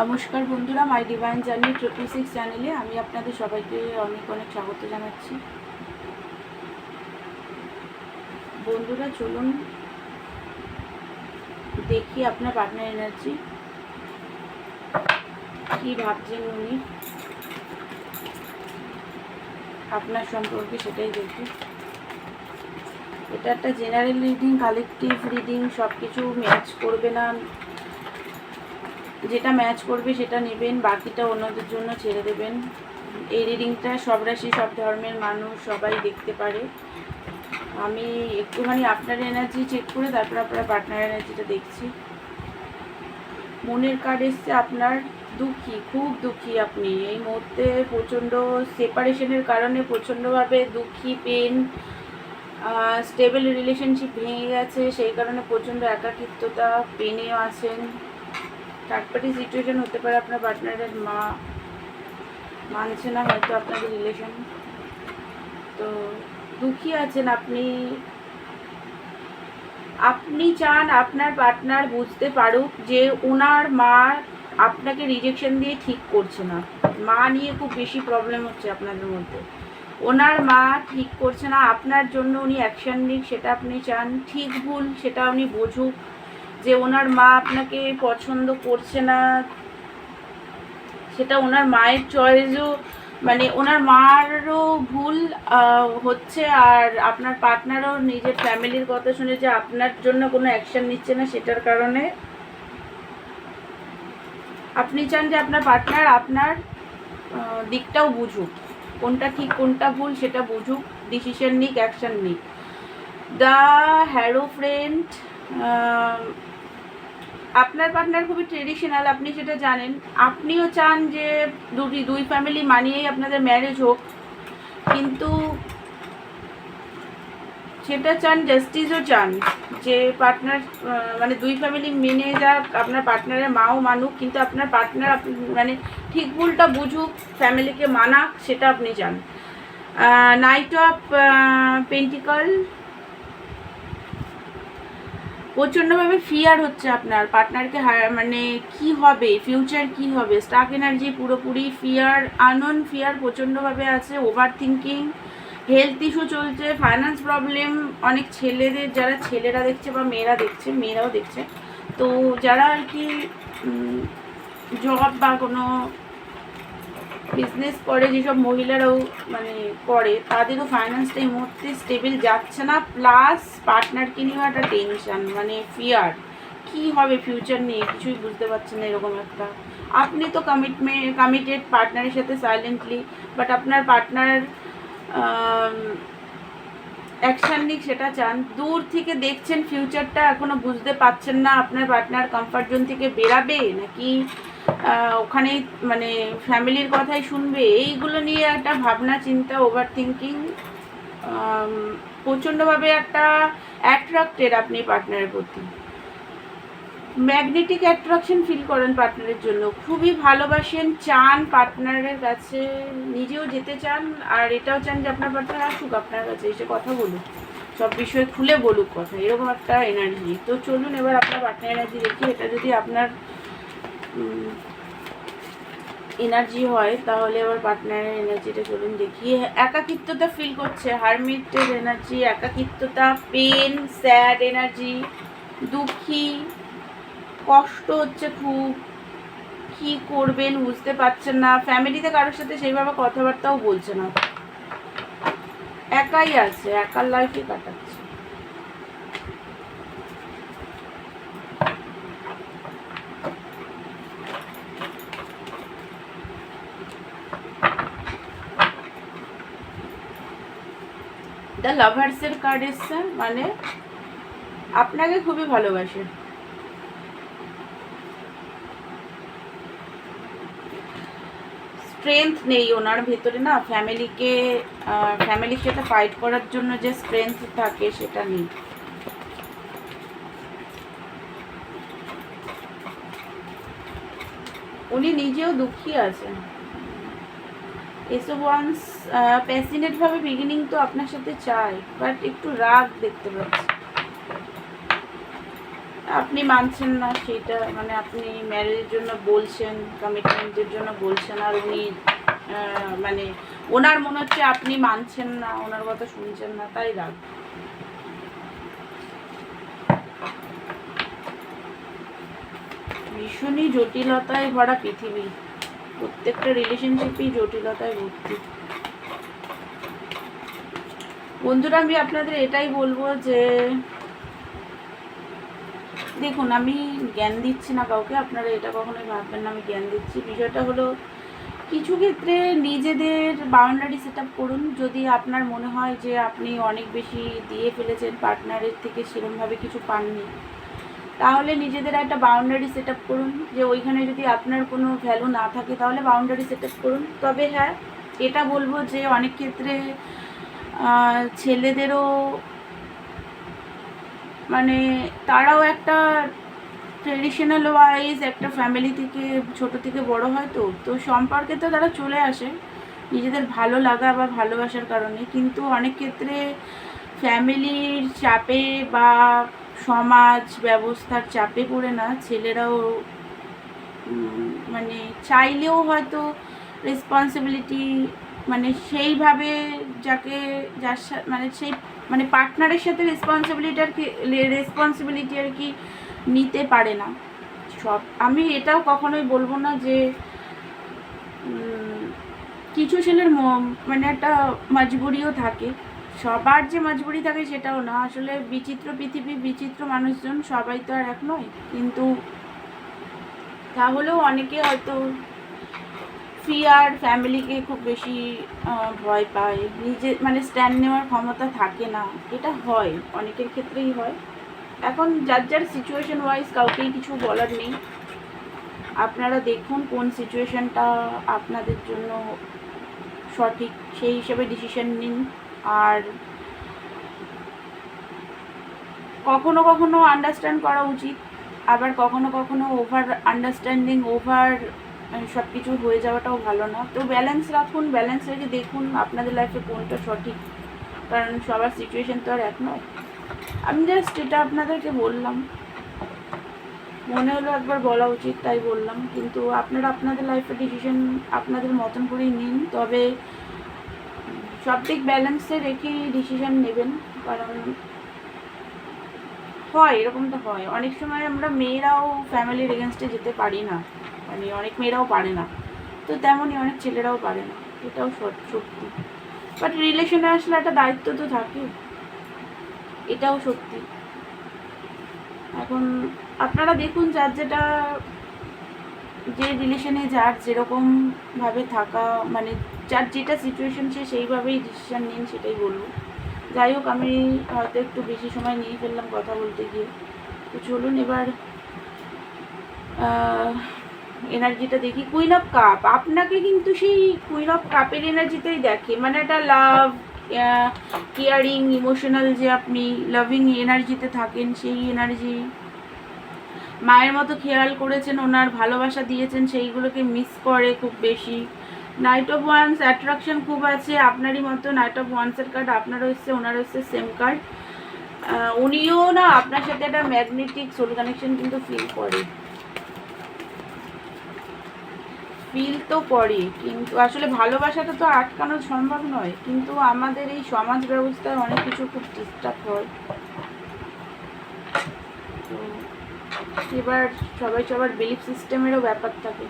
নমস্কার বন্ধুরা, মাই divine journey 666 চ্যানেলে আমি আপনাদের সবাইকে অনেক অনেক স্বাগত জানাচ্ছি। বন্ধুরা চলুন দেখি আপনার পার্টনার এনার্জি কী ভাবছেন উনি আপনার সম্পর্কে, সেটাই দেখি। এটা একটা জেনারেল রিডিং, কালেকটিভ রিডিং, সব কিছু ম্যাচ করবে না। যেটা ম্যাচ করবে সেটা নেবেন, বাকিটা অন্যদের জন্য ছেড়ে দেবেন। এই রিডিংটা সব রাশি, সব ধর্মের মানুষ সবাই দেখতে পারে। আমি একটুখানি আপনার এনার্জি চেক করে তারপর আপনার পার্টনার এনার্জিটা দেখছি। মনের কার্ড এসছে আপনার দুঃখী, খুব দুঃখী আপনি এই মুহূর্তে। প্রচণ্ড সেপারেশনের কারণে প্রচণ্ডভাবে দুঃখী, পেন, স্টেবল রিলেশনশিপ ভেঙে গেছে, সেই কারণে প্রচণ্ড একাকিত্বতা, পেনেও আছেন। থার্ড পার্টি সিচুয়েশন হতে পারে, আপনার পার্টনারের মা মানছে না হয়তো আপনাদের রিলেশন, তো দুঃখী আছেন আপনি। আপনি চান আপনার পার্টনার বুঝতে পারুক যে ওনার মা আপনাকে রিজেকশন দিয়ে ঠিক করছে না। মা নিয়ে খুব বেশি প্রবলেম হচ্ছে আপনাদের মধ্যে। ওনার মা ঠিক করছে না, আপনার জন্য উনি অ্যাকশান নিক সেটা আপনি চান। ঠিক ভুল সেটা উনি বুঝুক, যে ওনার মা আপনাকে পছন্দ করছে না সেটা ওনার মায়ের চয়েসও, মানে ওনার মারও ভুল হচ্ছে, আর আপনার পার্টনারও নিজের ফ্যামিলির কথা শুনে যে আপনার জন্য কোনো অ্যাকশন নিচ্ছে না, সেটার কারণে আপনি চান যে আপনার পার্টনার আপনার দিকটাও বুঝুক, কোনটা ঠিক কোনটা ভুল সেটা বুঝুক, ডিসিশন নিক, অ্যাকশন নিক। দ্য হ্যারোফ্রেন্ড, আপনার পার্টনার খুবই ট্রেডিশনাল, আপনি সেটা জানেন। আপনিও চান যে দুই ফ্যামিলি মানিয়েই আপনাদের ম্যারেজ হোক, কিন্তু সেটা চান, জাস্টিসও চান যে পার্টনার মানে দুই ফ্যামিলি মেনে যাক, আপনার পার্টনারের মাও মানুক, কিন্তু আপনার পার্টনার মানে ঠিক ভুলটা বুঝুক, ফ্যামিলিকে মানাক, সেটা আপনি চান। নাইট অফ পেন্টিকল, প্রচণ্ডভাবে ফিয়ার হচ্ছে আপনার পার্টনারকে, মানে কি হবে, ফিউচার কি হবে। স্টাক এনার্জি পুরোপুরি ফিয়ার, আননোন ফিয়ার প্রচণ্ডভাবে আছে। ওভার থিঙ্কিং, হেলথ ইস্যু চলছে, ফাইন্যান্স প্রবলেম। অনেক ছেলেদের, যারা ছেলেরা দেখছে বা মেয়েরা দেখছে, মেয়েরাও দেখছে, তো যারা আর কি জব বা কোনো বিজনেস করে, যেসব মহিলারাও মানে করে, তাদেরও ফাইন্যান্সটা এই মুহূর্তে স্টেবল যাচ্ছে না। প্লাস পার্টনারকে নিয়েও একটা টেনশন, মানে ফিয়ার, কি হবে ফিউচার নিয়ে কিছুই বুঝতে পারছেন না, এরকম একটা। আপনি তো কমিটেড পার্টনারের সাথে সাইলেন্টলি, বাট আপনার পার্টনার অ্যাকশান নিক সেটা চান। দূর থেকে দেখছেন ফিউচারটা, এখনো বুঝতে পারছেন না আপনার পার্টনার কমফর্ট জোন থেকে বেরাবে নাকি ওখানে মানে ফ্যামিলির কথাই শুনবে, এইগুলো নিয়ে একটা ভাবনা চিন্তা, ওভার থিঙ্কিং, প্রচণ্ডভাবে একটা অ্যাট্রাক্টেড আপনি পার্টনারের প্রতি। ম্যাগনেটিক অ্যাট্রাকশন ফিল করেন পার্টনারের জন্য, খুবই ভালোবাসেন, চান পার্টনারের কাছে, নিজেও যেতে চান, আর এটাও চান যে আপনার পার্টনার আসুক আপনার কাছে, এসে কথা বলুক, সব বিষয়ে খুলে বলুক কথা, এরকম একটা এনার্জি। তো চলুন এবার আপনার পার্টনার এনার্জি দেখি। এটা যদি আপনার এনার্জি হয় তাহলে এবার পার্টনারের এনার্জিটা চলুন দেখি। একাকিত্বতা ফিল করছে, হারমিটের এনার্জি, একাকিত্বতা, পেন, স্যাড এনার্জি, দুঃখী, কষ্ট হচ্ছে খুব, কি করবেন বুঝতে পারছেন না। ফ্যামিলিতে কারোর সাথে সেইভাবে কথাবার্তাও বলছে না, একাই আছে, একার লাইফই কাটাচ্ছে। দ্য লাভার্সের কার্ড এসছে, মানে আপনাকে খুবই ভালোবাসে। স্ট্রেংথ নেই ওনার ভেতরে না, ফ্যামিলির সাথে ফাইট করার জন্য যে স্ট্রেংথ থাকে সেটা নেই। উনি নিজেও দুঃখী আছেন। এসব ওয়ান্স প্যাশনেটভাবে বিগিনিং তো আপনার সাথে চায়, বাট একটু রাগ দেখতে পাচ্ছি। আপনি মানছেন না সেটা, মানে আপনি ম্যারেজের জন্য বলছেন, কমিটমেন্টের জন্য বলছেন, আর উনি মানে ওনার মনে হচ্ছে আপনি মানছেন না, ওনার কথা শুনছেন না, তাই রাগ। ভীষণই জটিলতায় ভরা পৃথিবী, প্রত্যেকটা রিলেশনশিপই জটিলতায় ভর্তি। বন্ধুরা, আমি আপনাদের এটাই বলবো যে দেখুন, আমি জ্ঞান দিচ্ছি না কাউকে, আপনারা এটা কখনোই ভাববেন না আমি জ্ঞান দিচ্ছি। বিষয়টা হলো কিছু ক্ষেত্রে নিজেদের বাউন্ডারি সেট আপ করুন। যদি আপনার মনে হয় যে আপনি অনেক বেশি দিয়ে ফেলেছেন, পার্টনারের থেকে সেরকমভাবে কিছু পাননি, তাহলে নিজেদের একটা বাউন্ডারি সেট আপ করুন। যে ওইখানে যদি আপনার কোনো ভ্যালু না থাকে তাহলে বাউন্ডারি সেট আপ করুন। তবে হ্যাঁ, এটা বলবো যে অনেক ক্ষেত্রে ছেলেদেরও মানে তারাও একটা ট্রেডিশনাল ওয়াইজ একটা ফ্যামিলি থেকে ছোট থেকে বড় হয়, তো সম্পর্কে তো তারা চলে আসে নিজেদের ভালো লাগা বা ভালোবাসার কারণে। কিন্তু অনেক ক্ষেত্রে ফ্যামিলির চাপে বা সমাজ ব্যবস্থার চাপে পড়ে না ছেলেরাও মানে চাইলেও হয়তো রেসপন্সিবিলিটি মানে সেইভাবে যার মানে সেই মানে পার্টনারের সাথে রেসপন্সিবিলিটি আর কি নিতে পারে না সব। আমি এটাও কখনোই বলবো না যে কিছু ছেলের মানে একটা মজবুরিও থাকে, সবার যে মজবুরি থাকে সেটাও না। আসলে বিচিত্র পৃথিবী, বিচিত্র মানুষজন, সবাই তো আর এক নয়। কিন্তু তাহলেও অনেকে হয়তো ফিয়ার ফ্যামিলিকে খুব বেশি ভয় পায়, নিজে মানে স্ট্যান্ড নেওয়ার ক্ষমতা থাকে না, এটা হয় অনেকের ক্ষেত্রেই হয়। এখন যার যার সিচুয়েশন ওয়াইজ কাউকেই কিছু বলার নেই। আপনারা দেখুন কোন সিচুয়েশনটা আপনাদের জন্য সঠিক, সেই হিসেবে ডিসিশন নিন। আর কখনো কখনো আন্ডারস্ট্যান্ড করা উচিত, আবার কখনো কখনো ওভার আন্ডারস্ট্যান্ডিং, ওভার সব কিছু হয়ে যাওয়াটাও ভালো না। তো ব্যালেন্স রাখুন, ব্যালেন্স রেখে দেখুন আপনাদের লাইফে কোনটা সঠিক, কারণ সবার সিচুয়েশন তো আর এক নয়। আমি জাস্ট এটা আপনাদেরকে বললাম, মনে হলো একবার বলা উচিত তাই বললাম। কিন্তু আপনারা আপনাদের লাইফের ডিসিশন আপনাদের মতন করেই নিন, তবে সব দিক ব্যালেন্সে রেখেই ডিসিশন নেবেন। কারণ হয়, এরকমটা হয় অনেক সময়, আমরা মেয়েরাও ফ্যামিলির এগেনস্টে যেতে পারি না, মানে অনেক মেয়েরাও পারে না, তো তেমনই অনেক ছেলেরাও পারে না, এটাও সত্যি। বাট রিলেশনে আসলে একটা দায়িত্ব তো থাকে, এটাও সত্যি। এখন আপনারা দেখুন যার যেটা, যে রিলেশনে যার যেরকমভাবে থাকা, মানে যার যেটা সিচুয়েশন সে সেইভাবেই ডিসিশান নিন, সেটাই বলবো। যাই হোক, আমি হয়তো একটু বেশি সময় নিয়ে ফেললাম কথা বলতে গিয়ে। তো চলুন এবার এনার্জিটা দেখি। কুইন অফ কাপ আপনাকে কিন্তু সেই কুইন অফ কাপের এনার্জিতেই দেখে, মানে একটা লাভ, কেয়ারিং, ইমোশনাল, যে আপনি লাভিং এনার্জিতে থাকেন, সেই এনার্জি। মায়ের মতো খেয়াল করেছেন, ওনার ভালোবাসা দিয়েছেন, সেইগুলোকে মিস করে খুব বেশি। নাইট অফ ওয়ান্স অ্যাট্রাকশন খুব আছে আপনারই মতো। নাইট অফ ওয়ান্সের কার্ড আপনারও এসছে, ওনারও এসছে সেম কার্ড। উনিও না আপনার সাথে একটা ম্যাগনেটিক সোল কানেকশন কিন্তু ফিল তো করে, কিন্তু আসলে ভালোবাসাটা তো আটকানো সম্ভব নয়। কিন্তু আমাদের এই সমাজ ব্যবস্থায় অনেক কিছু খুব ডিস্টার্ব হয়। তো এবার সবার বিলিফ সিস্টেমেরও ব্যাপার থাকে।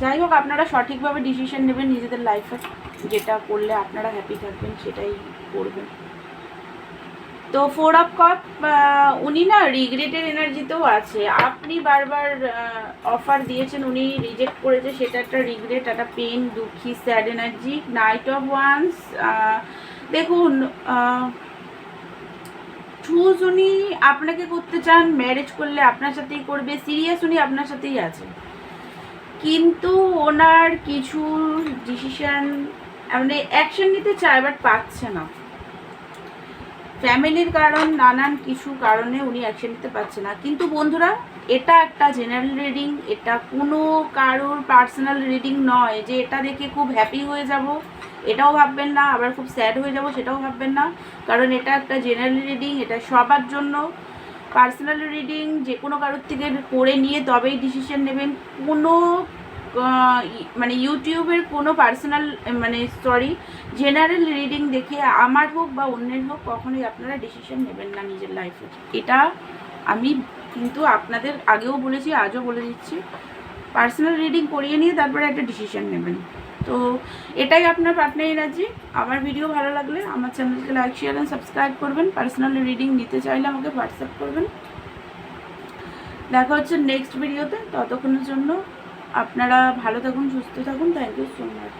যাই হোক, আপনারা সঠিকভাবে ডিসিশন নেবেন নিজেদের লাইফে, যেটা করলে আপনারা হ্যাপি থাকবেন সেটাই করবেন। তো 4 অফ কাপ, উনি না রিগ্রেটের এনার্জিতেও আছে। আপনি বারবার অফার দিয়েছেন, উনি রিজেক্ট করেছে, সেটা একটা রিগ্রেট, একটা পেন, দুঃখী, sad energy. Night of wands, দেখুন চুজ উনি আপনাকে করতে চান, ম্যারেজ করলে আপনার সাথেই করবে, সিরিয়াস উনি আপনার সাথেই আছে। কিন্তু ওনার কিছু ডিসিশন মানে অ্যাকশন নিতে চায় বাট পাচ্ছে না, ফ্যামিলির কারণ, নানান কিছু কারণে উনি অ্যাকশন নিতে পারছে না। কিন্তু বন্ধুরা, এটা একটা জেনারেল রিডিং, এটা কোনো কারোর পার্সোনাল রিডিং নয় যে এটা দেখে খুব হ্যাপি হয়ে যাব এটাও ভাববেন না, আবার খুব স্যাড হয়ে যাব সেটাও ভাববেন না। কারণ এটা একটা জেনারেল রিডিং, এটা সবার জন্য। পার্সোনাল রিডিং যে কোনো কারোর থেকে করে নিয়ে তবেই ডিসিশন নেবেন। কোনো মানে ইউটিউবের কোনো পার্সোনাল মানে জেনারেল রিডিং দেখে আমার হোক বা অন্যের হোক কখনোই আপনারা ডিসিশন নেবেন না নিজের লাইফে। এটা আমি কিন্তু আপনাদের আগেও বলেছি, আজও বলে দিচ্ছি, পার্সোনাল রিডিং করিয়ে নিয়ে তারপরে একটা ডিসিশন নেবেন। তো এটাই আপনার পার্টনার এনার্জি। আমার ভিডিও ভালো লাগলে আমার চ্যানেলকে লাইক, শেয়ার অ্যান্ড সাবস্ক্রাইব করবেন। পার্সোনাল রিডিং নিতে চাইলে আমাকে হোয়াটসঅ্যাপ করবেন। দেখা হচ্ছে নেক্সট ভিডিওতে। ততক্ষণের জন্য আপনারা ভালো থাকুন, সুস্থ থাকুন। Thank you so much.